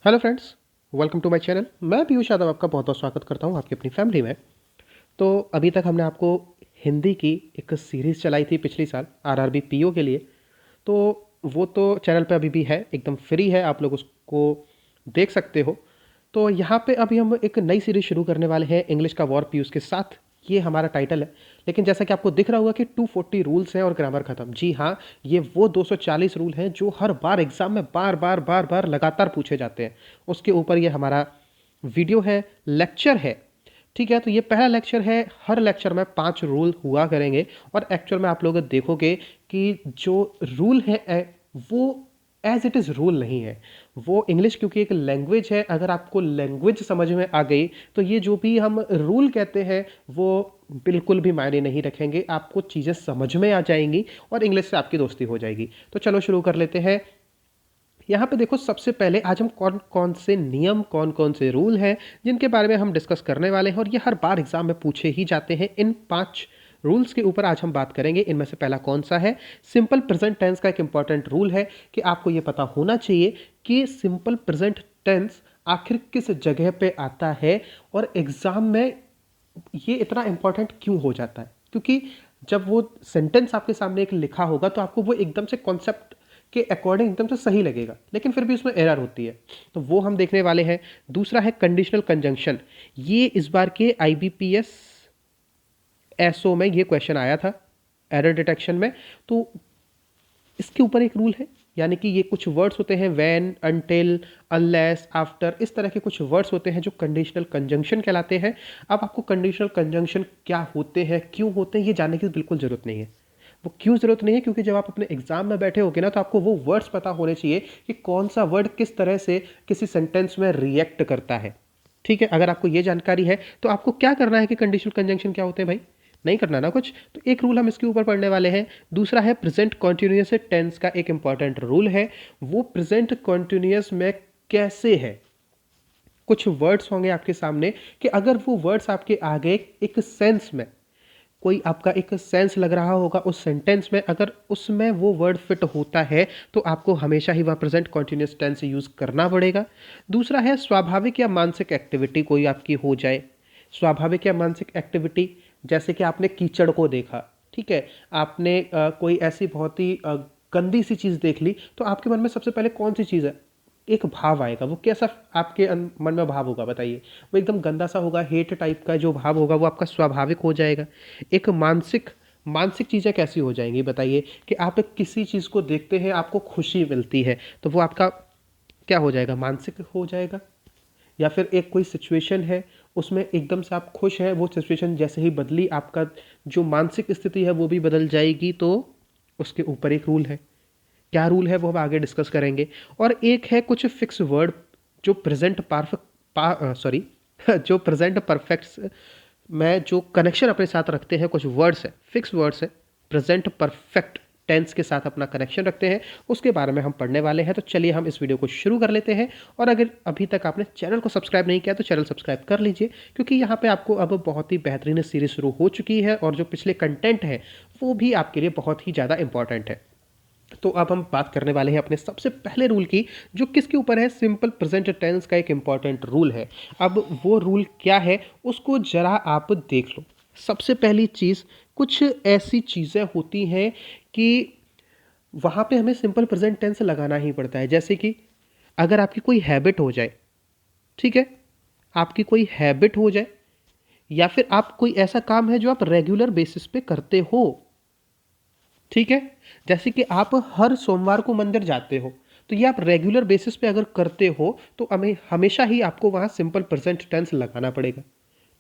Hello friends, welcome to my channel. मैं पीयूष यादव आपका बहुत बहुत स्वागत करता हूँ आपकी अपनी फैमिली में। तो अभी तक हमने आपको हिंदी की एक सीरीज़ चलाई थी पिछली साल आरआरबी पीओ के लिए। तो वो तो चैनल पे अभी भी है, एकदम फ्री है, आप लोग उसको देख सकते हो। तो यहाँ पे अभी हम एक नई सीरीज शुरू करने वाले हैं इंग्लिश का वॉर पीयूष के साथ। ये हमारा टाइटल है। लेकिन जैसा कि आपको दिख रहा होगा कि 240 रूल्स हैं और ग्रामर खत्म। जी हाँ, ये वो 240 रूल हैं जो हर बार एग्जाम में बार बार बार बार लगातार पूछे जाते हैं। उसके ऊपर ये हमारा वीडियो है, लेक्चर है। ठीक है, तो ये पहला लेक्चर है। हर लेक्चर में 5 रूल हुआ करेंगे और एक्चुअल में आप लोग देखोगे कि जो रूल है वो एज इट इज़ रूल नहीं है। वो इंग्लिश क्योंकि एक लैंग्वेज है, अगर आपको लैंग्वेज समझ में आ गई तो ये जो भी हम रूल कहते हैं वो बिल्कुल भी मायने नहीं रखेंगे। आपको चीज़ें समझ में आ जाएंगी और इंग्लिश से आपकी दोस्ती हो जाएगी। तो चलो शुरू कर लेते हैं। यहाँ पे देखो, सबसे पहले आज हम कौन कौन से नियम, कौन कौन से रूल हैं जिनके बारे में हम डिस्कस करने वाले हैं और ये हर बार एग्जाम में पूछे ही जाते हैं। इन 5 रूल्स के ऊपर आज हम बात करेंगे। इनमें से पहला कौन सा है? सिंपल प्रेजेंट टेंस का एक इंपॉर्टेंट रूल है कि आपको ये पता होना चाहिए कि सिंपल प्रेजेंट टेंस आखिर किस जगह पे आता है और एग्जाम में ये इतना इंपॉर्टेंट क्यों हो जाता है। क्योंकि जब वो सेंटेंस आपके सामने एक लिखा होगा तो आपको वो एकदम से कॉन्सेप्ट के अकॉर्डिंग एकदम से सही लगेगा, लेकिन फिर भी उसमें एरर होती है। तो वो हम देखने वाले हैं। दूसरा है कंडीशनल कंजंक्शन। ये इस बार के आईबीपीएस एसओ में ये क्वेश्चन आया था एरर डिटेक्शन में। तो इसके ऊपर एक रूल है, यानी कि ये कुछ वर्ड्स होते हैं, व्हेन, अनटिल, अनलेस, आफ्टर, इस तरह के कुछ वर्ड्स होते हैं जो कंडीशनल कंजंक्शन कहलाते हैं। अब आपको कंडीशनल कंजंक्शन क्या होते हैं, क्यों होते हैं, ये जानने की बिल्कुल ज़रूरत नहीं है। वो क्यों ज़रूरत नहीं है? क्योंकि जब आप अपने एग्जाम में बैठे होगे ना तो आपको वो वर्ड्स पता होने चाहिए कि कौन सा वर्ड किस तरह से किसी सेंटेंस में रिएक्ट करता है। ठीक है, अगर आपको ये जानकारी है तो आपको क्या करना है कि कंडीशनल कंजंक्शन क्या होते हैं भाई, नहीं करना ना कुछ। तो एक रूल हम इसके ऊपर पढ़ने वाले हैं। दूसरा है प्रेजेंट कॉन्टिन्यूस टेंस का एक इंपॉर्टेंट रूल है। वो प्रेजेंट कॉन्टिन्यूस में कैसे है? कुछ वर्ड्स होंगे आपके सामने कि अगर वो वर्ड्स आपके आगे एक सेंस में, कोई आपका एक सेंस लग रहा होगा उस सेंटेंस में, अगर उसमें वो वर्ड फिट होता है तो आपको हमेशा ही वह प्रेजेंट कॉन्टिन्यूस टेंस यूज़ करना पड़ेगा। दूसरा है स्वाभाविक या मानसिक एक्टिविटी कोई आपकी हो जाए। स्वाभाविक या मानसिक एक्टिविटी, जैसे कि आपने कीचड़ को देखा, ठीक है, आपने कोई ऐसी बहुत ही गंदी सी चीज़ देख ली, तो आपके मन में सबसे पहले कौन सी चीज़ है, एक भाव आएगा। वो कैसा आपके मन में भाव होगा बताइए? वो एकदम गंदा सा होगा, हेट टाइप का जो भाव होगा वो आपका स्वाभाविक हो जाएगा। एक मानसिक, मानसिक चीज़ें कैसी हो जाएंगी बताइए? कि आप किसी चीज़ को देखते हैं, आपको खुशी मिलती है, तो वो आपका क्या हो जाएगा, मानसिक हो जाएगा। या फिर एक कोई सिचुएशन है, उसमें एकदम से आप खुश हैं, वो सिचुएशन जैसे ही बदली आपका जो मानसिक स्थिति है वो भी बदल जाएगी। तो उसके ऊपर एक रूल है। क्या रूल है वो हम आगे डिस्कस करेंगे। और एक है कुछ फिक्स वर्ड जो प्रेजेंट परफेक्ट सॉरी जो प्रेजेंट परफेक्ट में जो कनेक्शन अपने साथ रखते हैं, कुछ वर्ड्स है, फिक्स वर्ड्स है, प्रेजेंट परफेक्ट टेंस के साथ अपना कनेक्शन रखते हैं, उसके बारे में हम पढ़ने वाले हैं। तो चलिए हम इस वीडियो को शुरू कर लेते हैं। और अगर अभी तक आपने चैनल को सब्सक्राइब नहीं किया तो चैनल सब्सक्राइब कर लीजिए, क्योंकि यहाँ पे आपको अब बहुत ही बेहतरीन सीरीज शुरू हो चुकी है और जो पिछले कंटेंट है वो भी आपके लिए बहुत ही ज़्यादा इंपॉर्टेंट है। तो अब हम बात करने वाले हैं अपने सबसे पहले रूल की, जो किसके ऊपर है? सिंपल प्रेजेंट टेंस का एक इंपॉर्टेंट रूल है। अब वो रूल क्या है उसको जरा आप देख लो। सबसे पहली चीज़, कुछ ऐसी चीज़ें होती हैं कि वहाँ पे हमें सिंपल प्रेजेंट टेंस लगाना ही पड़ता है। जैसे कि अगर आपकी कोई हैबिट हो जाए, ठीक है, आपकी कोई हैबिट हो जाए, या फिर आप कोई ऐसा काम है जो आप रेगुलर बेसिस पे करते हो, ठीक है, जैसे कि आप हर सोमवार को मंदिर जाते हो, तो ये आप रेगुलर बेसिस पे अगर करते हो तो हमें हमेशा ही आपको वहाँ सिंपल प्रेजेंट टेंस लगाना पड़ेगा।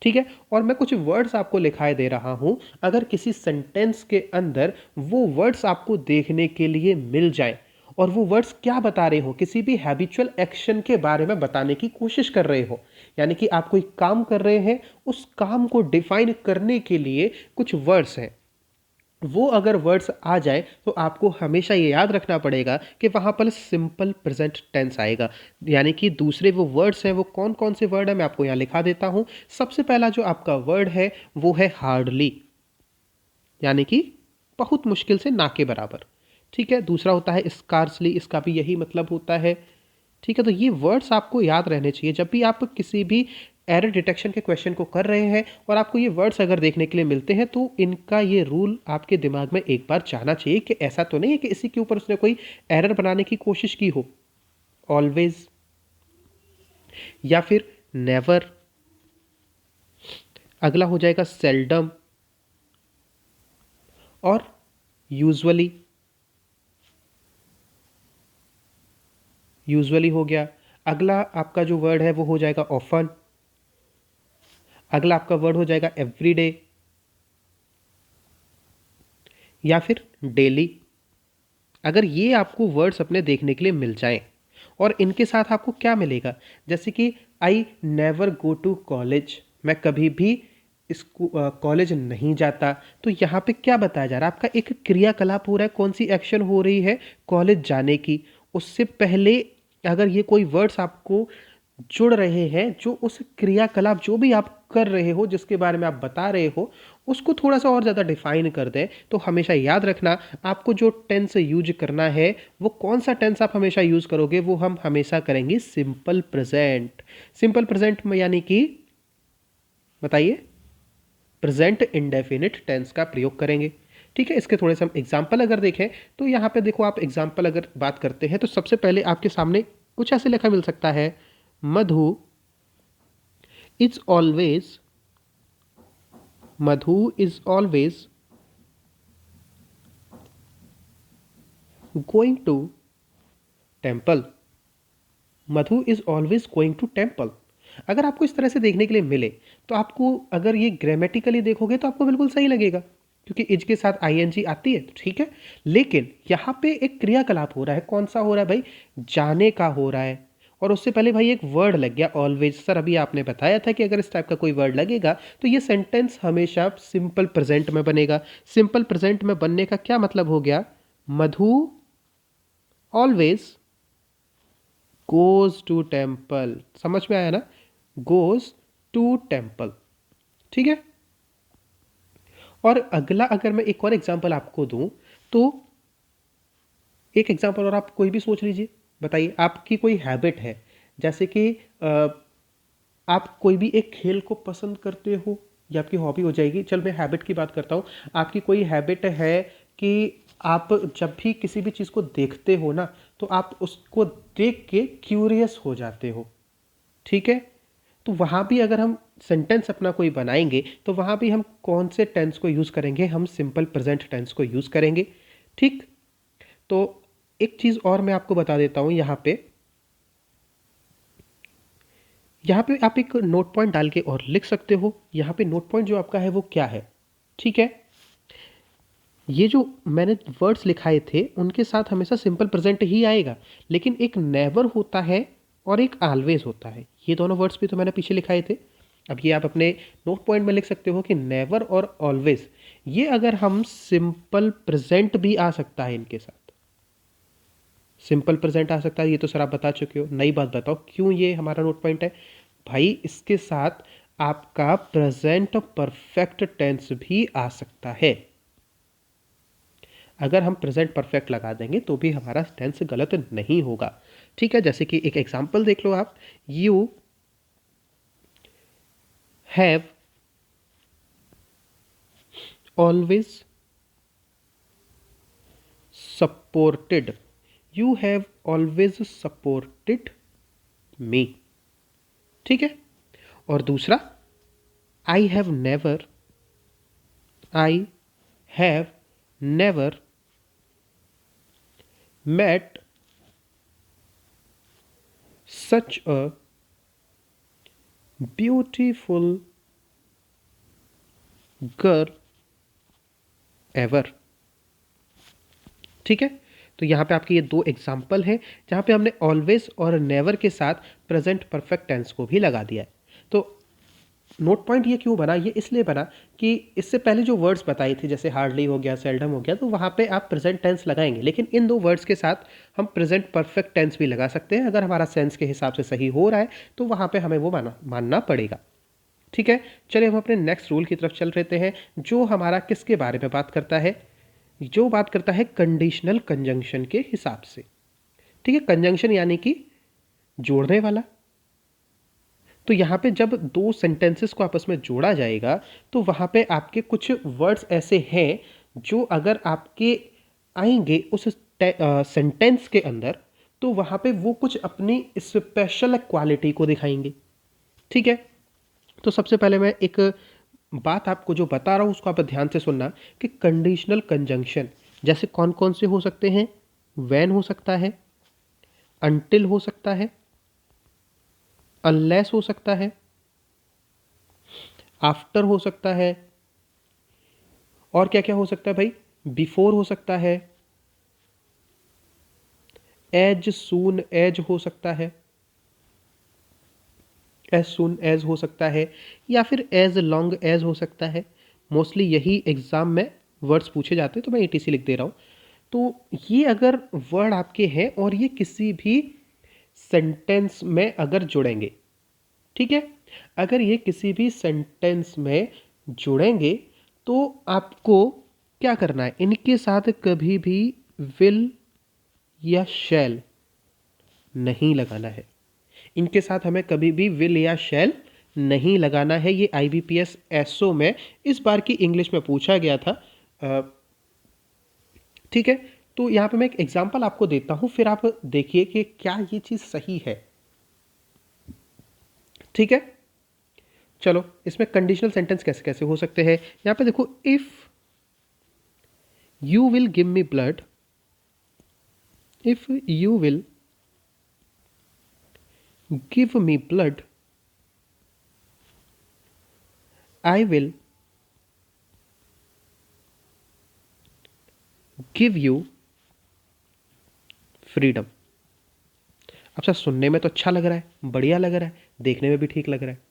ठीक है, और मैं कुछ वर्ड्स आपको लिखाए दे रहा हूँ, अगर किसी सेंटेंस के अंदर वो वर्ड्स आपको देखने के लिए मिल जाए और वो वर्ड्स क्या बता रहे हो, किसी भी हैबिचुअल एक्शन के बारे में बताने की कोशिश कर रहे हो, यानी कि आप कोई काम कर रहे हैं, उस काम को डिफाइन करने के लिए कुछ वर्ड्स हैं, वो अगर वर्ड्स आ जाए तो आपको हमेशा ये याद रखना पड़ेगा कि वहाँ पर सिंपल प्रेजेंट टेंस आएगा। यानी कि दूसरे वो वर्ड्स हैं, वो कौन कौन से वर्ड है मैं आपको यहाँ लिखा देता हूँ। सबसे पहला जो आपका वर्ड है वो है हार्डली, यानी कि बहुत मुश्किल से, ना के बराबर। ठीक है, दूसरा होता है स्कार्सली, इसका भी यही मतलब होता है। ठीक है, तो ये वर्ड्स आपको याद रहने चाहिए जब भी आप किसी भी एरर डिटेक्शन के क्वेश्चन को कर रहे हैं और आपको ये वर्ड्स अगर देखने के लिए मिलते हैं तो इनका ये रूल आपके दिमाग में एक बार जाना चाहिए कि ऐसा तो नहीं है कि इसी के ऊपर उसने कोई एरर बनाने की कोशिश की हो। ऑलवेज या फिर नेवर, अगला हो जाएगा सेल्डम और यूजुअली। यूजुअली हो गया। अगला आपका जो वर्ड है वो हो जाएगा ऑफन। अगला आपका वर्ड हो जाएगा एवरीडे या फिर डेली। अगर ये आपको वर्ड्स अपने देखने के लिए मिल जाएं और इनके साथ आपको क्या मिलेगा, जैसे कि I never go to college, मैं कभी भी कॉलेज नहीं जाता, तो यहाँ पे क्या बताया जा रहा है, आपका एक क्रियाकलाप हो रहा है, कौन सी एक्शन हो रही है, कॉलेज जाने की। उससे पहले अगर ये कोई वर्ड्स आपको जुड़ रहे हैं जो उस क्रियाकलाप जो भी आप कर रहे हो जिसके बारे में आप बता रहे हो उसको थोड़ा सा और ज़्यादा डिफाइन कर दें, तो हमेशा याद रखना आपको जो टेंस यूज करना है वो कौन सा टेंस आप हमेशा यूज करोगे, वो हम हमेशा करेंगे सिंपल प्रेजेंट। सिंपल प्रेजेंट में यानी कि बताइए प्रेजेंट इंडेफिनिट टेंस का प्रयोग करेंगे। ठीक है, इसके थोड़े से हम एग्जाम्पल अगर देखें तो यहाँ पे देखो, आप एग्जाम्पल अगर बात करते हैं तो सबसे पहले आपके सामने कुछ ऐसे लिखा मिल सकता है, Madhu is always, Madhu is always going to temple. Madhu is always going to temple. अगर आपको इस तरह से देखने के लिए मिले तो आपको अगर ये ग्रामेटिकली देखोगे तो आपको बिल्कुल सही लगेगा क्योंकि इज के साथ आईएनजी आती है, तो ठीक है। लेकिन यहाँ पे एक क्रियाकलाप हो रहा है, कौन सा हो रहा है भाई, जाने का हो रहा है। और उससे पहले भाई एक वर्ड लग गया ऑलवेज। सर अभी आपने बताया था कि अगर इस टाइप का कोई वर्ड लगेगा तो ये सेंटेंस हमेशा सिंपल प्रेजेंट में बनेगा। सिंपल प्रेजेंट में बनने का क्या मतलब हो गया, मधु ऑलवेज गोज टू टेम्पल। समझ में आया ना, गोज टू टेम्पल। ठीक है, और अगला अगर मैं एक और एग्जांपल आपको दूं तो एक एग्जांपल और आप कोई भी सोच लीजिए। बताइए आपकी कोई हैबिट है, जैसे कि आप कोई भी एक खेल को पसंद करते हो, या आपकी हॉबी हो जाएगी। चल मैं हैबिट की बात करता हूँ। आपकी कोई हैबिट है कि आप जब भी किसी भी चीज़ को देखते हो ना तो आप उसको देख के क्यूरियस हो जाते हो। ठीक है, तो वहाँ भी अगर हम सेंटेंस अपना कोई बनाएंगे तो वहाँ भी हम कौन से टेंस को यूज़ करेंगे, हम सिंपल प्रेजेंट टेंस को यूज़ करेंगे। ठीक, तो एक चीज़ और मैं आपको बता देता हूँ। यहाँ पे आप एक नोट पॉइंट डाल के और लिख सकते हो। यहाँ पे नोट पॉइंट जो आपका है वो क्या है, ठीक है। ये जो मैंने वर्ड्स लिखाए थे उनके साथ हमेशा सिंपल प्रेजेंट ही आएगा, लेकिन एक नेवर होता है और एक ऑलवेज होता है। ये दोनों वर्ड्स भी तो मैंने पीछे लिखाए थे। अब ये आप अपने नोट पॉइंट में लिख सकते हो कि नेवर और ऑलवेज, ये अगर हम सिंपल प्रेजेंट भी आ सकता है इनके साथ, सिंपल प्रेजेंट आ सकता है। ये तो सर आप बता चुके हो, नई बात बताओ क्यों ये हमारा नोट पॉइंट है। भाई इसके साथ आपका प्रेजेंट परफेक्ट टेंस भी आ सकता है। अगर हम प्रेजेंट परफेक्ट लगा देंगे तो भी हमारा टेंस गलत नहीं होगा। ठीक है, जैसे कि एक एग्जांपल देख लो आप, you have always supported, you have always supported me. ठीक है, और दूसरा I have never, I have never met such a beautiful girl ever। ठीक है, तो यहाँ पे आपके ये दो एग्जाम्पल हैं जहाँ पे हमने ऑलवेज और नेवर के साथ प्रेजेंट परफेक्ट टेंस को भी लगा दिया है। तो नोट पॉइंट ये क्यों बना, ये इसलिए बना कि इससे पहले जो वर्ड्स बताए थे जैसे हार्डली हो गया, सेल्डम हो गया, तो वहाँ पे आप प्रेजेंट टेंस लगाएंगे, लेकिन इन दो वर्ड्स के साथ हम प्रेजेंट परफेक्ट टेंस भी लगा सकते हैं। अगर हमारा सेंस के हिसाब से सही हो रहा है तो वहाँ पे हमें वो मानना पड़ेगा। ठीक है, चलिए हम अपने नेक्स्ट रूल की तरफ चल रहते हैं, जो हमारा किसके बारे में बात करता है, जो बात करता है कंडीशनल कंजंक्शन के हिसाब से। ठीक है, कंजंक्शन यानी कि जोड़ने वाला। तो यहाँ पे जब दो सेंटेंसेस को आपस में जोड़ा जाएगा तो वहाँ पे आपके कुछ वर्ड्स ऐसे हैं जो अगर आपके आएंगे उस सेंटेंस के अंदर तो वहाँ पे वो कुछ अपनी स्पेशल क्वालिटी को दिखाएंगे। ठीक है, तो सबसे पहले मैं एक बात आपको जो बता रहा हूँ उसको आप ध्यान से सुनना कि कंडीशनल कंजंक्शन जैसे कौन कौन से हो सकते हैं। व्हेन हो सकता है, अनटिल हो सकता है, अनलेस हो सकता है, आफ्टर हो सकता है, और क्या क्या हो सकता है भाई, बिफोर हो सकता है, एज सून एज हो सकता है, एज सून एज हो सकता है, या फिर एज लॉन्ग एज हो सकता है। मोस्टली यही एग्जाम में वर्ड्स पूछे जाते हैं तो मैं एटीसी लिख दे रहा हूँ। तो ये अगर वर्ड आपके हैं और ये किसी भी सेंटेंस में अगर जुड़ेंगे, ठीक है, अगर ये किसी भी सेंटेंस में जुड़ेंगे तो आपको क्या करना है, इनके साथ कभी भी विल या शैल नहीं लगाना है। इनके साथ हमें कभी भी विल या शैल नहीं लगाना है। ये आईबीपीएस एसओ में इस बार की इंग्लिश में पूछा गया था। ठीक है, तो यहाँ पे मैं एक एग्जांपल आपको देता हूँ, फिर आप देखिए कि क्या ये चीज़ सही है। ठीक है, चलो इसमें कंडीशनल सेंटेंस कैसे कैसे हो सकते हैं। यहाँ पे देखो, if you will give me blood, if you will give me blood, I will give you freedom. अच्छा, सुनने में तो अच्छा लग रहा है, बढ़िया लग रहा है, देखने में भी ठीक लग रहा है,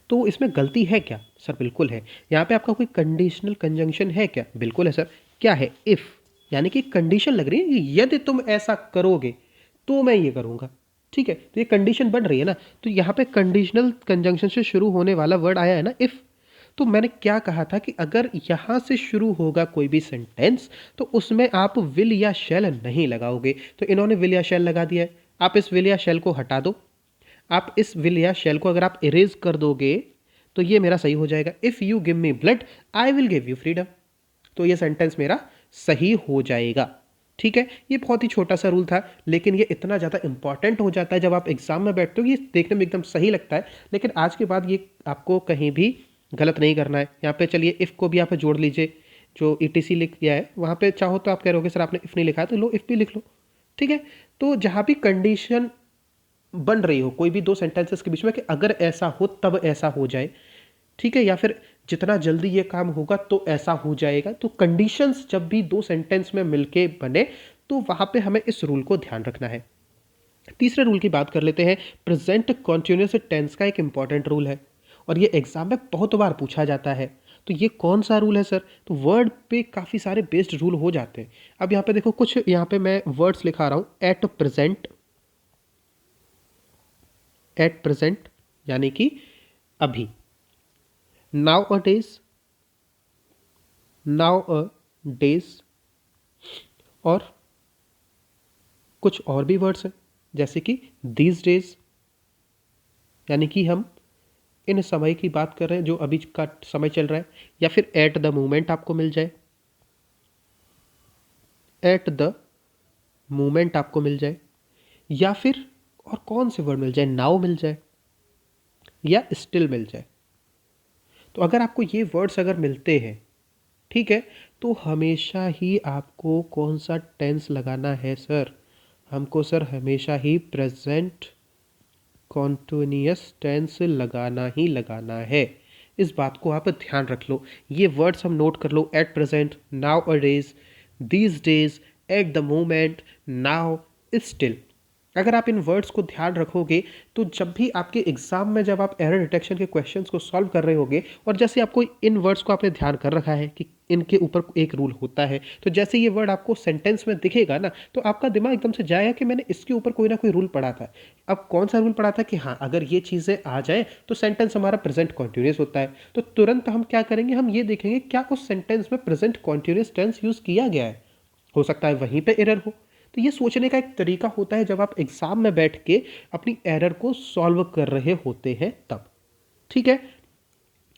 तो इसमें गलती है क्या सर? बिल्कुल है। यहाँ पे आपका कोई कंडीशनल कंजंक्शन है क्या? बिल्कुल है सर। क्या है? इफ, यानी कि कंडीशन लग रही है कि यदि तुम ऐसा करोगे तो मैं ये करूँगा। ठीक है, तो ये कंडीशन बन रही है ना, तो यहाँ पे कंडीशनल कंजंक्शन से शुरू होने वाला वर्ड आया है ना, इफ। तो मैंने क्या कहा था कि अगर यहाँ से शुरू होगा कोई भी सेंटेंस तो उसमें आप विल या शैल नहीं लगाओगे। तो इन्होंने विल या शैल लगा दिया है, आप इस विल या शैल को हटा दो। आप इस विल या शेल को अगर आप इरेज कर दोगे तो ये मेरा सही हो जाएगा। If you give me blood I will give you freedom. तो ये सेंटेंस मेरा सही हो जाएगा। ठीक है, ये बहुत ही छोटा सा रूल था, लेकिन ये इतना ज़्यादा इंपॉर्टेंट हो जाता है जब आप एग्जाम में बैठते हो। ये देखने में एकदम सही लगता है, लेकिन आज के बाद ये आपको कहीं भी गलत नहीं करना है। यहाँ पे चलिए इफ़ को भी आप जोड़ लीजिए, जो ईटीसी लिख दिया है वहाँ पे चाहो तो आप कह रहोगे सर आपने इफ़ नहीं लिखा है, तो लो इफ़ भी लिख लो। ठीक है, तो जहाँ भी कंडीशन बन रही हो कोई भी दो सेंटेंसेस के बीच में कि अगर ऐसा हो तब ऐसा हो जाए, ठीक है, या फिर जितना जल्दी ये काम होगा तो ऐसा हो जाएगा, तो कंडीशंस जब भी दो सेंटेंस में मिलके बने तो वहां पे हमें इस रूल को ध्यान रखना है। तीसरे रूल की बात कर लेते हैं। प्रेजेंट कॉन्टिन्यूअस टेंस का एक इंपॉर्टेंट रूल है और ये एग्जाम में बहुत बार पूछा जाता है। तो ये कौन सा रूल है सर? तो वर्ड पे काफ़ी सारे बेस्ड रूल हो जाते हैं। अब यहाँ पे देखो, कुछ यहाँ पे मैं वर्ड्स लिखा रहा हूँ। एट प्रेजेंट, एट प्रेजेंट यानी कि अभी। नाउ अ डेज, नाउ अ डेज, और कुछ और भी वर्ड्स हैं जैसे कि दीज डेज, यानी कि हम इन समय की बात कर रहे हैं जो अभी का समय चल रहा है। या फिर एट द मोमेंट आपको मिल जाए, एट द मोमेंट आपको मिल जाए, या फिर और कौन से वर्ड मिल जाए, नाउ मिल जाए या स्टिल मिल जाए। तो अगर आपको ये वर्ड्स अगर मिलते हैं, ठीक है, तो हमेशा ही आपको कौन सा टेंस लगाना है सर? हमको सर हमेशा ही प्रेजेंट कॉन्टिन्यूअस टेंस लगाना ही लगाना है। इस बात को आप ध्यान रख लो, ये वर्ड्स हम नोट कर लो। At present, nowadays, these days, at the moment, now, still. अगर आप इन वर्ड्स को ध्यान रखोगे तो जब भी आपके एग्जाम में जब आप एरर डिटेक्शन के क्वेश्चंस को सॉल्व कर रहे होगे, और जैसे आपको इन वर्ड्स को आपने ध्यान कर रखा है कि इनके ऊपर एक रूल होता है, तो जैसे ये वर्ड आपको सेंटेंस में दिखेगा ना, तो आपका दिमाग एकदम से जाएगा कि मैंने इसके ऊपर कोई ना कोई रूल पढ़ा था। अब कौन सा रूल पढ़ा था कि हाँ, अगर ये चीज़ें आ जाए तो सेंटेंस हमारा प्रेजेंट कॉन्टिन्यूस होता है। तो तुरंत हम क्या करेंगे, हम ये देखेंगे क्या उस सेंटेंस में प्रेजेंट कॉन्टिन्यूस टेंस यूज़ किया गया है। हो सकता है वहीं पे एरर हो, तो ये सोचने का एक तरीका होता है जब आप एग्ज़ाम में बैठ के अपनी एरर को सॉल्व कर रहे होते हैं तब। ठीक है।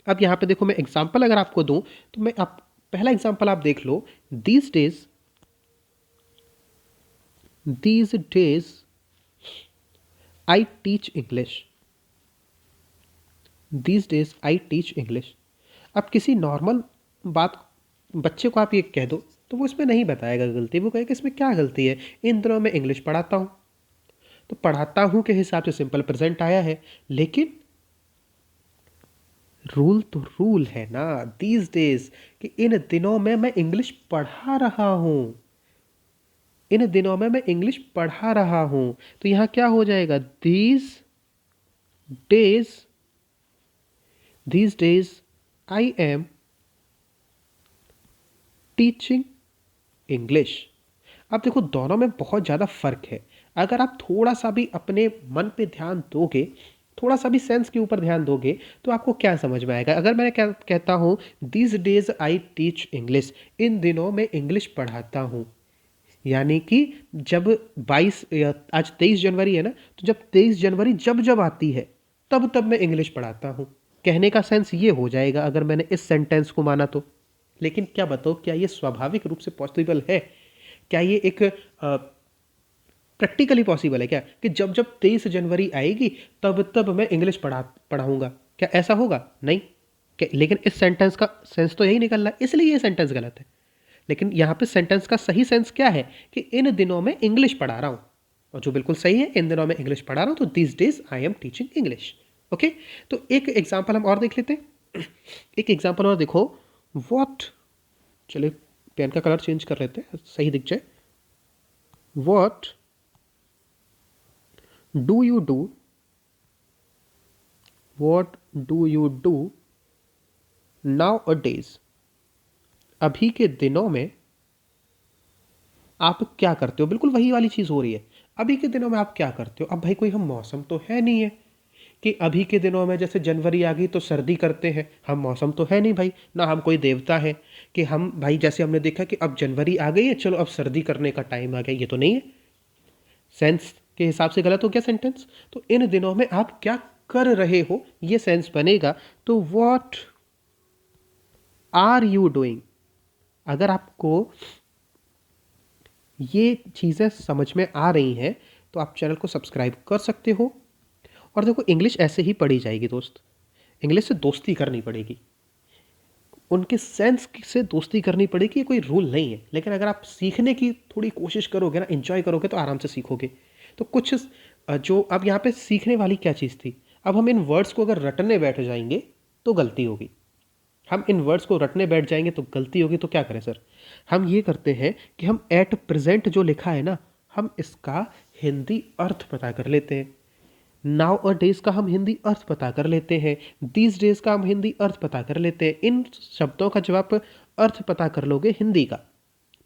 अब यहाँ पे देखो, मैं एग्जाम्पल अगर आपको दूं तो मैं आप पहला एग्जाम्पल आप देख लो। These days I teach English. These days I teach English. अब किसी नॉर्मल बात बच्चे को आप ये कह दो तो वो इसमें नहीं बताएगा गलती, वो कहेगा इसमें क्या गलती है, इन दिनों में इंग्लिश पढ़ाता हूँ। तो पढ़ाता हूँ के हिसाब से सिंपल प्रेजेंट आया है, लेकिन रूल तो रूल है ना दीज डेज, कि इन दिनों में मैं इंग्लिश पढ़ा रहा हूँ। इन दिनों में मैं इंग्लिश पढ़ा रहा हूँ। तो यहाँ क्या हो जाएगा, days these days I am teaching English. अब देखो दोनों में बहुत ज़्यादा फर्क है। अगर आप थोड़ा सा भी अपने मन पे ध्यान दोगे, थोड़ा सा भी सेंस के ऊपर ध्यान दोगे, तो आपको क्या समझ में आएगा। अगर मैं क्या कहता हूँ, this days I teach English, इन दिनों मैं इंग्लिश पढ़ाता हूँ, यानी कि जब 22 आज 23 जनवरी है ना, तो जब 23 जनवरी जब जब आती है तब तब मैं इंग्लिश पढ़ाता हूँ। कहने का सेंस ये हो जाएगा अगर मैंने इस सेंटेंस को माना तो। लेकिन क्या बताओ, क्या ये स्वाभाविक रूप से पॉसिबल है? क्या ये एक प्रैक्टिकली पॉसिबल है क्या कि जब जब 23 जनवरी आएगी तब तब मैं इंग्लिश पढ़ाऊंगा? क्या ऐसा होगा? नहीं। लेकिन इस सेंटेंस का सेंस तो यही निकल रहा है, इसलिए ये सेंटेंस गलत है। लेकिन यहाँ पे सेंटेंस का सही सेंस क्या है कि इन दिनों में इंग्लिश पढ़ा रहा हूँ, और जो बिल्कुल सही है, इन दिनों में इंग्लिश पढ़ा रहा हूँ, तो this days I am teaching English. Okay, तो एक एग्जाम्पल हम और देख लेते हैं। एक एग्जाम्पल और देखो, वॉट, चलिए पेन का कलर चेंज कर लेते हैं, सही दिख जाए। What do you do, what do you do now a days, अभी के दिनों में आप क्या करते हो। बिल्कुल वही वाली चीज़ हो रही है, अभी के दिनों में आप क्या करते हो। अब भाई कोई हम मौसम तो है नहीं है कि अभी के दिनों में जैसे जनवरी आ गई तो सर्दी करते हैं, हम मौसम तो है नहीं भाई, ना हम कोई देवता है कि हम भाई जैसे हमने देखा कि अब जनवरी आ गई है चलो अब सर्दी करने का टाइम आ गया, ये तो नहीं है। सेंस के हिसाब से गलत हो गया सेंटेंस। तो इन दिनों में आप क्या कर रहे हो, ये सेंस बनेगा। तो व्हाट आर यू डूइंग। अगर आपको ये चीज़ें समझ में आ रही हैं तो आप चैनल को सब्सक्राइब कर सकते हो। और देखो इंग्लिश ऐसे ही पढ़ी जाएगी दोस्त, इंग्लिश से दोस्ती करनी पड़ेगी, उनके सेंस से दोस्ती करनी पड़ेगी, ये कोई रूल नहीं है। लेकिन अगर आप सीखने की थोड़ी कोशिश करोगे ना, एंजॉय करोगे, तो आराम से सीखोगे। तो कुछ जो अब यहाँ पे सीखने वाली क्या चीज़ थी, अब हम इन वर्ड्स को अगर रटने बैठ जाएंगे तो गलती होगी। हम इन वर्ड्स को रटने बैठ जाएंगे तो गलती होगी। तो क्या करें सर, हम ये करते हैं कि हम एट प्रेजेंट जो लिखा है ना, हम इसका हिंदी अर्थ पता कर लेते हैं। नाउ और डेज का हम हिंदी अर्थ पता कर लेते हैं, दीज डेज का हम हिंदी अर्थ पता कर लेते हैं। इन शब्दों का जब आप अर्थ पता कर लोगे हिंदी का,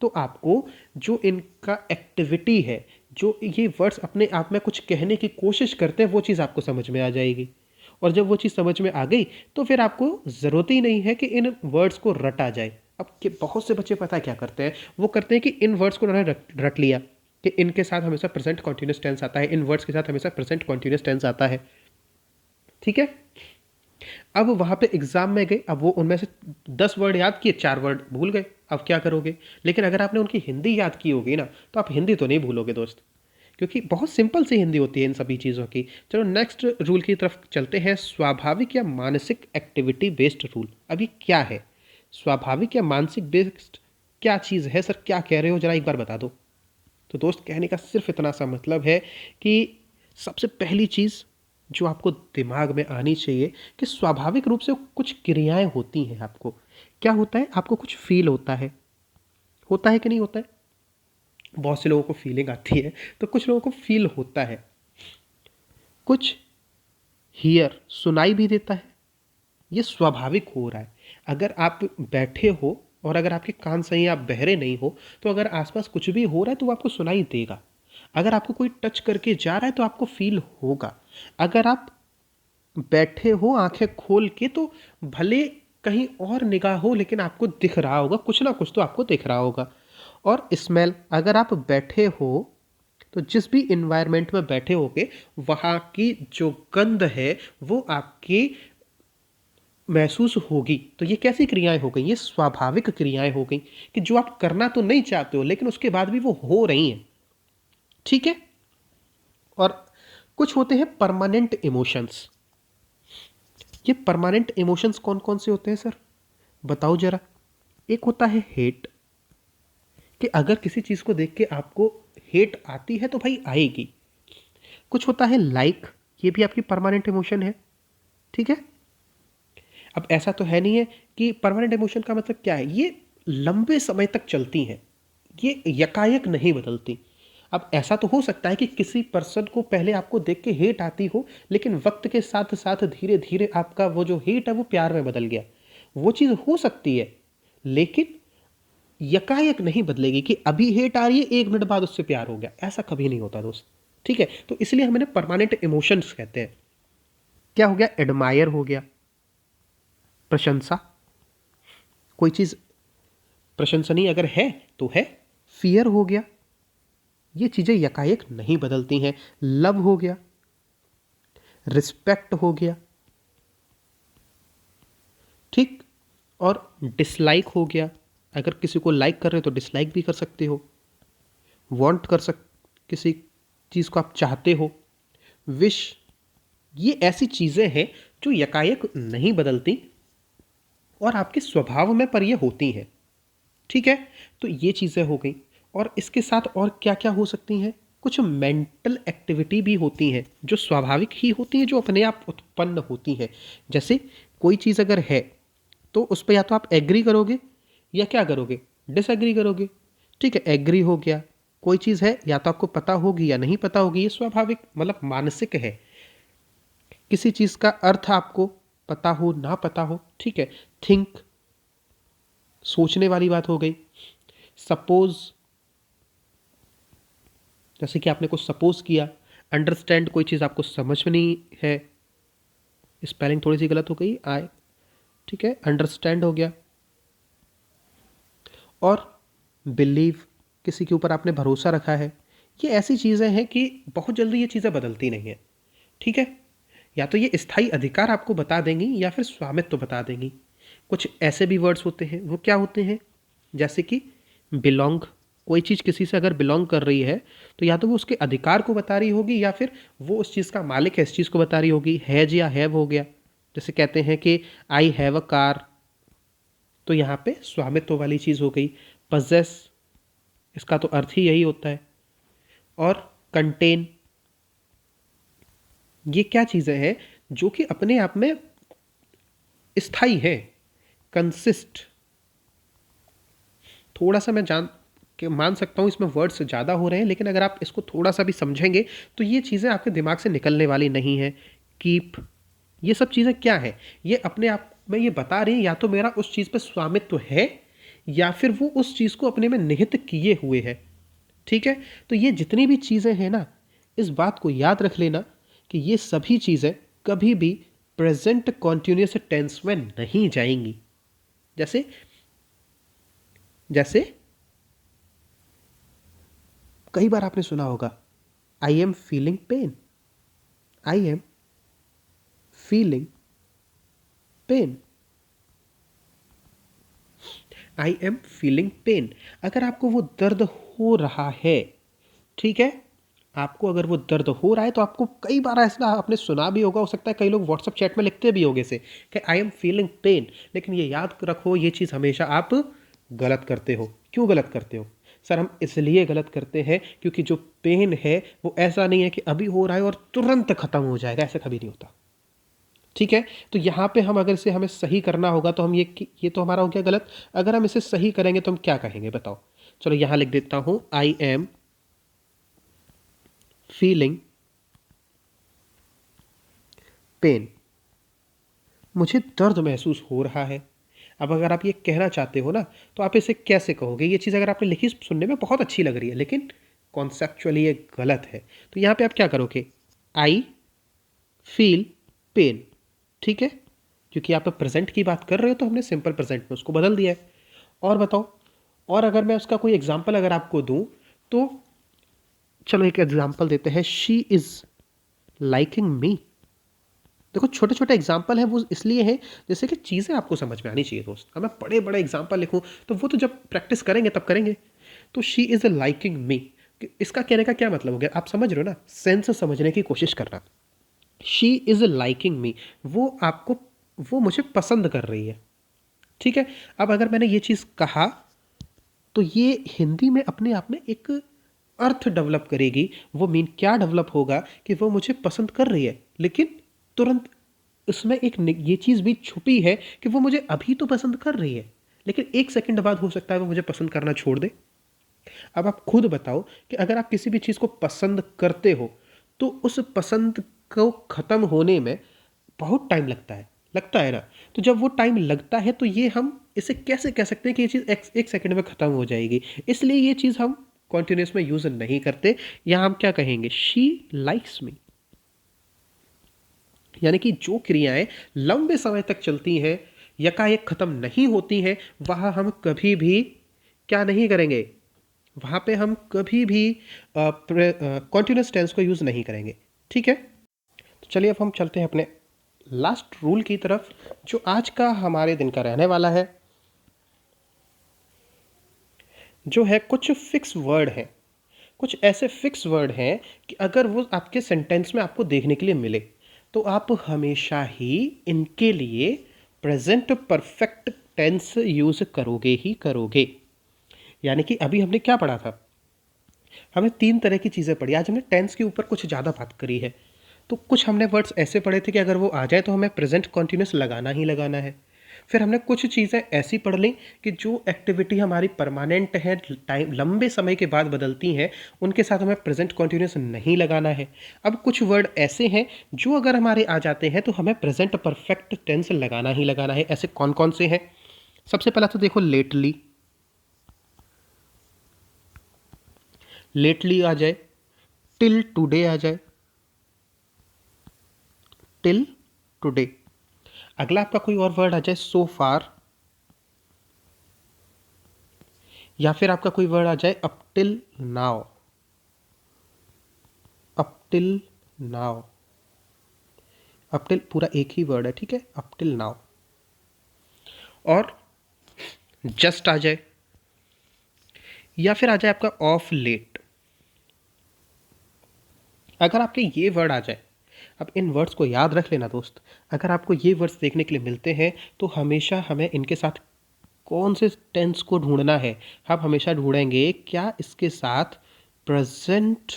तो आपको जो इनका एक्टिविटी है, जो ये वर्ड्स अपने आप में कुछ कहने की कोशिश करते हैं, वो चीज़ आपको समझ में आ जाएगी। और जब वो चीज़ समझ में आ गई तो फिर आपको ज़रूरत ही नहीं है कि इन वर्ड्स को रटा जाए। अब कि बहुत से बच्चे पता है क्या करते हैं, वो करते हैं कि इन वर्ड्स को उन्होंने रट लिया कि इनके साथ हमेशा प्रेजेंट कॉन्टिन्यूस टेंस आता है, इन वर्ड्स के साथ हमेशा प्रेजेंट कॉन्टिन्यूस टेंस आता है। ठीक है। अब वहाँ पे एग्जाम में गए, अब वो उनमें से 10 वर्ड याद किए, 4 वर्ड भूल गए, अब क्या करोगे। लेकिन अगर आपने उनकी हिंदी याद की होगी ना, तो आप हिंदी तो नहीं भूलोगे दोस्त, क्योंकि बहुत सिंपल सी हिंदी होती है इन सभी चीज़ों की। चलो नेक्स्ट रूल की तरफ चलते हैं, स्वाभाविक या मानसिक एक्टिविटी बेस्ड रूल। अब ये क्या है, स्वाभाविक या मानसिक बेस्ड क्या चीज़ है सर, क्या कह रहे हो, जरा एक बार बता दो। तो दोस्त कहने का सिर्फ इतना सा मतलब है कि सबसे पहली चीज़ जो आपको दिमाग में आनी चाहिए कि स्वाभाविक रूप से कुछ क्रियाएं होती हैं। आपको क्या होता है, आपको कुछ फील होता है कि नहीं होता है। बहुत से लोगों को फीलिंग आती है, तो कुछ लोगों को फील होता है, कुछ हियर सुनाई भी देता है। ये स्वाभाविक हो रहा है। अगर आप बैठे हो और अगर आपके कान सही, आप बहरे नहीं हो, तो अगर आसपास कुछ भी हो रहा है तो वो आपको सुनाई देगा। अगर आपको कोई टच करके जा रहा है तो आपको फील होगा। अगर आप बैठे हो आंखें खोल के, तो भले कहीं और निगाह हो लेकिन आपको दिख रहा होगा, कुछ ना कुछ तो आपको दिख रहा होगा। और स्मेल, अगर आप बैठे हो तो जिस भी इन्वायरमेंट में बैठे होगे वहाँ की जो गंध है वो आपकी महसूस होगी। तो ये कैसी क्रियाएं हो गई? ये स्वाभाविक क्रियाएं हो गई कि जो आप करना तो नहीं चाहते हो लेकिन उसके बाद भी वो हो रही हैं। ठीक है। और कुछ होते हैं परमानेंट इमोशंस। ये परमानेंट इमोशंस कौन कौन से होते हैं सर, बताओ जरा। एक होता है हेट, कि अगर किसी चीज को देख के आपको हेट आती है तो भाई आएगी। कुछ होता है लाइक, ये भी आपकी परमानेंट इमोशन है। ठीक है। अब ऐसा तो है नहीं है कि परमानेंट इमोशन का मतलब क्या है, ये लंबे समय तक चलती हैं, ये यकायक नहीं बदलती। अब ऐसा तो हो सकता है कि किसी पर्सन को पहले आपको देख के हेट आती हो लेकिन वक्त के साथ साथ धीरे धीरे आपका वो जो हेट है वो प्यार में बदल गया, वो चीज़ हो सकती है। लेकिन यकायक नहीं बदलेगी कि अभी हेट आ रही है 1 मिनट बाद उससे प्यार हो गया, ऐसा कभी नहीं होता दोस्त। ठीक है। तो इसलिए हम इन्हें परमानेंट इमोशंस कहते हैं। क्या हो गया? एडमायर हो गया, प्रशंसा, कोई चीज़ प्रशंसनीय अगर है तो है। फियर हो गया, ये चीज़ें यकायक नहीं बदलती हैं। लव हो गया, रिस्पेक्ट हो गया, ठीक। और डिसलाइक हो गया, अगर किसी को लाइक कर रहे हो तो डिसलाइक भी कर सकते हो। वांट कर सक किसी चीज़ को आप चाहते हो। विश, ये ऐसी चीज़ें हैं जो यकायक नहीं बदलती और आपके स्वभाव में पर ये होती हैं। ठीक है। तो ये चीज़ें हो गई। और इसके साथ और क्या क्या हो सकती हैं? कुछ मेंटल एक्टिविटी भी होती हैं जो स्वाभाविक ही होती हैं, जो अपने आप उत्पन्न होती हैं। जैसे कोई चीज़ अगर है तो उस पर या तो आप एग्री करोगे या क्या करोगे, डिसएग्री करोगे। ठीक है। एग्री हो गया, कोई चीज़ है या तो आपको पता होगी या नहीं पता होगी, ये स्वाभाविक मतलब मानसिक है। किसी चीज़ का अर्थ आपको पता हो ना पता हो, ठीक है। थिंक, सोचने वाली बात हो गई। सपोज, जैसे कि आपने कुछ सपोज किया। अंडरस्टैंड, कोई चीज़ आपको समझ में नहीं है, स्पेलिंग थोड़ी सी गलत हो गई, आए, ठीक है, अंडरस्टैंड हो गया। और बिलीव, किसी के ऊपर आपने भरोसा रखा है। ये ऐसी चीज़ें हैं कि बहुत जल्दी ये चीज़ें बदलती नहीं हैं। ठीक है। या तो ये स्थायी अधिकार आपको बता देंगी या फिर स्वामित्व बता देंगी। कुछ ऐसे भी वर्ड्स होते हैं, वो क्या होते हैं? जैसे कि बिलोंग, कोई चीज़ किसी से अगर बिलोंग कर रही है तो या तो वो उसके अधिकार को बता रही होगी या फिर वो उस चीज़ का मालिक है, इस चीज़ को बता रही होगी। हैज या हैव हो गया, जैसे कहते हैं कि आई हैव अ कार, तो यहाँ पे स्वामित्व वाली चीज़ हो गई। पजेस, इसका तो अर्थ ही यही होता है। और कंटेन, ये क्या चीज़ें हैं जो कि अपने आप में स्थायी है। कंसिस्ट, थोड़ा सा मैं जान के मान सकता हूँ इसमें वर्ड्स ज़्यादा हो रहे हैं, लेकिन अगर आप इसको थोड़ा सा भी समझेंगे तो ये चीज़ें आपके दिमाग से निकलने वाली नहीं है। कीप, ये सब चीज़ें क्या है? ये अपने आप में ये बता रही है या तो मेरा उस चीज़ पर स्वामित्व है या फिर वो उस चीज़ को अपने में निहित किए हुए है। ठीक है। तो ये जितनी भी चीज़ें हैं ना, इस बात को याद रख लेना कि ये सभी चीज़ें कभी भी प्रेजेंट कॉन्टिन्यूस टेंस में नहीं जाएंगी। जैसे जैसे कई बार आपने सुना होगा, I am feeling pen, I am feeling pen, I am feeling pen. अगर आपको वो दर्द हो रहा है, ठीक है, आपको अगर वो दर्द हो रहा है तो आपको कई बार ऐसा आपने सुना भी होगा, हो सकता है कई लोग व्हाट्सएप चैट में लिखते भी होंगे से कि आई एम फीलिंग पेन। लेकिन ये याद रखो, ये चीज़ हमेशा आप गलत करते हो। क्यों गलत करते हो? सर हम इसलिए गलत करते हैं क्योंकि जो पेन है वो ऐसा नहीं है कि अभी हो रहा है और तुरंत खत्म हो जाएगा, ऐसा कभी नहीं होता। ठीक है। तो यहाँ पे हम अगर इसे हमें सही करना होगा तो हम ये तो हमारा हो गया गलत। अगर हम इसे सही करेंगे तो हम क्या कहेंगे बताओ? चलो यहाँ लिख देता हूँ, आई एम फीलिंग पेन, मुझे दर्द महसूस हो रहा है। अब अगर आप ये कहना चाहते हो ना तो आप इसे कैसे कहोगे? ये चीज़ अगर आपने लिखी सुनने में बहुत अच्छी लग रही है लेकिन कॉन्सेप्चुअली ये गलत है। तो यहाँ पे आप क्या करोगे? आई फील पेन, ठीक है, क्योंकि आप प्रेजेंट की बात कर रहे हो तो हमने सिंपल प्रेजेंट में उसको बदल दिया है। और बताओ, और अगर मैं उसका कोई एग्जांपल अगर आपको दूं तो चलो एक एग्जाम्पल देते हैं, शी इज़ लाइकिंग मी। देखो छोटे छोटे एग्जाम्पल हैं, वो इसलिए हैं जैसे कि चीज़ें आपको समझ में आनी चाहिए दोस्त। अब मैं बड़े बड़े एग्जाम्पल लिखूँ तो वो तो जब प्रैक्टिस करेंगे तब करेंगे। तो शी इज़ लाइकिंग मी, इसका कहने का क्या मतलब हो गया, आप समझ रहे हो ना, सेंस समझने की कोशिश करना। शी इज़ लाइकिंग मी, वो आपको, वो मुझे पसंद कर रही है। ठीक है, अब अगर मैंने ये चीज़ कहा तो ये हिंदी में अपने आप में एक अर्थ डेवलप करेगी। वो मीन क्या डेवलप होगा कि वो मुझे पसंद कर रही है, लेकिन तुरंत उसमें एक ये चीज़ भी छुपी है कि वो मुझे अभी तो पसंद कर रही है, लेकिन एक सेकंड बाद हो सकता है वो मुझे पसंद करना छोड़ दे। अब आप खुद बताओ कि अगर आप किसी भी चीज़ को पसंद करते हो तो उस पसंद को ख़त्म होने में बहुत टाइम लगता है ना। तो जब वो टाइम लगता है तो ये हम इसे कैसे कह सकते हैं कि ये चीज़ एक सेकंड में ख़त्म हो जाएगी, इसलिए ये चीज़ हम कॉन्टिन्यूस में यूज़ नहीं करते। यहाँ हम क्या कहेंगे, शी लाइक्स मी। यानी कि जो क्रियाएं लंबे समय तक चलती हैं, यकायक ख़त्म नहीं होती हैं, वहाँ हम कभी भी क्या नहीं करेंगे, वहाँ पे हम कभी भी कॉन्टिन्यूस टेंस को यूज़ नहीं करेंगे। ठीक है, तो चलिए अब हम चलते हैं अपने लास्ट रूल की तरफ, जो आज का हमारे दिन का रहने वाला है, जो है कुछ फिक्स वर्ड हैं। कुछ ऐसे फिक्स वर्ड हैं कि अगर वो आपके सेंटेंस में आपको देखने के लिए मिले तो आप हमेशा ही इनके लिए प्रेजेंट परफेक्ट टेंस यूज़ करोगे ही करोगे। यानी कि अभी हमने क्या पढ़ा था, हमने 3 तरह की चीज़ें पढ़ी। आज हमने टेंस के ऊपर कुछ ज़्यादा बात करी है। तो कुछ हमने वर्ड्स ऐसे पढ़े थे कि अगर वो आ जाए तो हमें प्रेजेंट कॉन्टिन्यूस लगाना ही लगाना है। फिर हमने कुछ चीज़ें ऐसी पढ़ ली कि जो एक्टिविटी हमारी परमानेंट है, टाइम लंबे समय के बाद बदलती हैं, उनके साथ हमें प्रेजेंट कॉन्टिन्यूस नहीं लगाना है। अब कुछ वर्ड ऐसे हैं जो अगर हमारे आ जाते हैं तो हमें प्रेजेंट परफेक्ट टेंस लगाना ही लगाना है। ऐसे कौन कौन से हैं? सबसे पहला तो देखो लेटली, लेटली आ जाए, टिल टुडे आ जाए, टिल टुडे। अगला आपका कोई और वर्ड आ जाए, सो फार, या फिर आपका कोई वर्ड आ जाए up till now, up till now. Up till पूरा एक ही वर्ड है, ठीक है, अप टिल नाउ। और जस्ट आ जाए, या फिर आ जाए आपका ऑफ लेट। अगर आपके ये वर्ड आ जाए, अब इन वर्ड्स को याद रख लेना दोस्त, अगर आपको ये वर्ड्स देखने के लिए मिलते हैं तो हमेशा हमें इनके साथ कौन से टेंस को ढूंढना है। हम हमेशा ढूंढेंगे क्या इसके साथ प्रेजेंट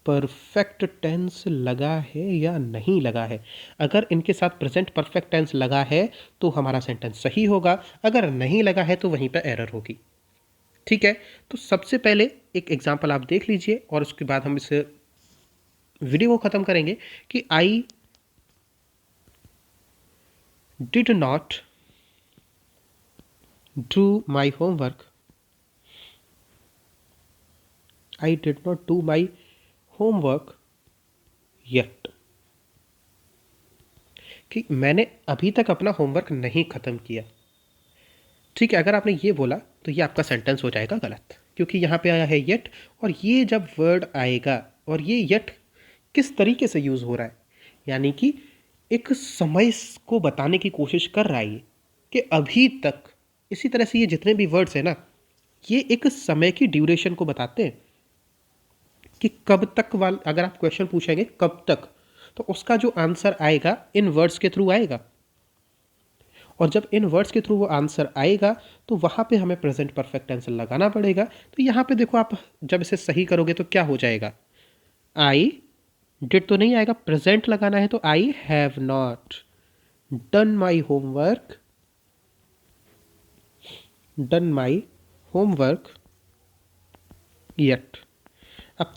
परफेक्ट टेंस लगा है या नहीं लगा है। अगर इनके साथ प्रेजेंट परफेक्ट टेंस लगा है तो हमारा सेंटेंस सही होगा, अगर नहीं लगा है तो वहीं पर एरर होगी। ठीक है, तो सबसे पहले एक एग्जांपल आप देख लीजिए और उसके बाद हम इस वीडियो को ख़त्म करेंगे कि I did not do my homework, I did not do my homework yet. कि मैंने अभी तक अपना होमवर्क नहीं ख़त्म किया। ठीक है, अगर आपने ये बोला तो ये आपका सेंटेंस हो जाएगा गलत, क्योंकि यहाँ पे आया है येट, और ये जब वर्ड आएगा, और ये येट किस तरीके से यूज़ हो रहा है, यानी कि एक समय को बताने की कोशिश कर रहा है ये कि अभी तक। इसी तरह से ये जितने भी वर्ड्स हैं ना, ये एक समय की ड्यूरेशन को बताते हैं कि कब तक वाल, अगर आप क्वेश्चन पूछेंगे कब तक, तो उसका जो आंसर आएगा इन वर्ड्स के थ्रू आएगा। और जब इन वर्ड्स के थ्रू वो आंसर आएगा तो वहाँ पे हमें प्रेजेंट परफेक्ट आंसर लगाना पड़ेगा। तो यहाँ पे देखो, आप जब इसे सही करोगे तो क्या हो जाएगा, आई डिड तो नहीं आएगा, प्रेजेंट लगाना है, तो I have not done my homework, done my homework yet. अब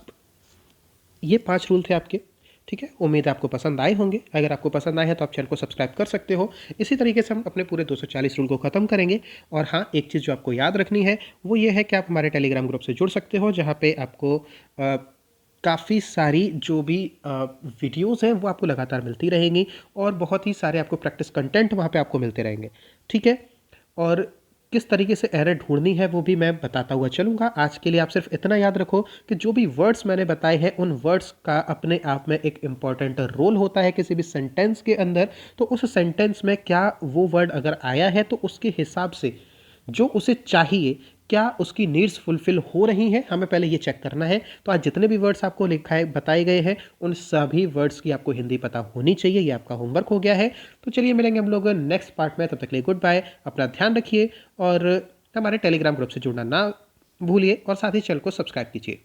ये 5 रूल थे आपके। ठीक है, उम्मीद है आपको पसंद आए होंगे। अगर आपको पसंद आए हैं तो आप चैनल को सब्सक्राइब कर सकते हो। इसी तरीके से हम अपने पूरे 240 रूल को ख़त्म करेंगे। और हाँ, एक चीज़ जो आपको याद रखनी है वो ये है कि आप हमारे टेलीग्राम ग्रुप से जुड़ सकते हो, जहाँ पे आपको काफ़ी सारी जो भी वीडियोज़ हैं वो आपको लगातार मिलती रहेंगी, और बहुत ही सारे आपको प्रैक्टिस कंटेंट वहाँ पे आपको मिलते रहेंगे। ठीक है, और किस तरीके से एरर ढूंढनी है वो भी मैं बताता हुआ चलूँगा। आज के लिए आप सिर्फ इतना याद रखो कि जो भी वर्ड्स मैंने बताए हैं उन वर्ड्स का अपने आप में एक इम्पॉर्टेंट रोल होता है किसी भी सेंटेंस के अंदर। तो उस सेंटेंस में क्या वो वर्ड अगर आया है तो उसके हिसाब से जो उसे चाहिए क्या उसकी नीड्स फुलफिल हो रही हैं, हमें पहले ये चेक करना है। तो आज जितने भी वर्ड्स आपको लिखाए बताए गए हैं उन सभी वर्ड्स की आपको हिंदी पता होनी चाहिए, ये आपका होमवर्क हो गया है। तो चलिए मिलेंगे हम लोग नेक्स्ट पार्ट में, तब तक के लिए गुड बाय, अपना ध्यान रखिए और हमारे टेलीग्राम ग्रुप से जुड़ना ना भूलिए और साथ ही चैनल को सब्सक्राइब कीजिए।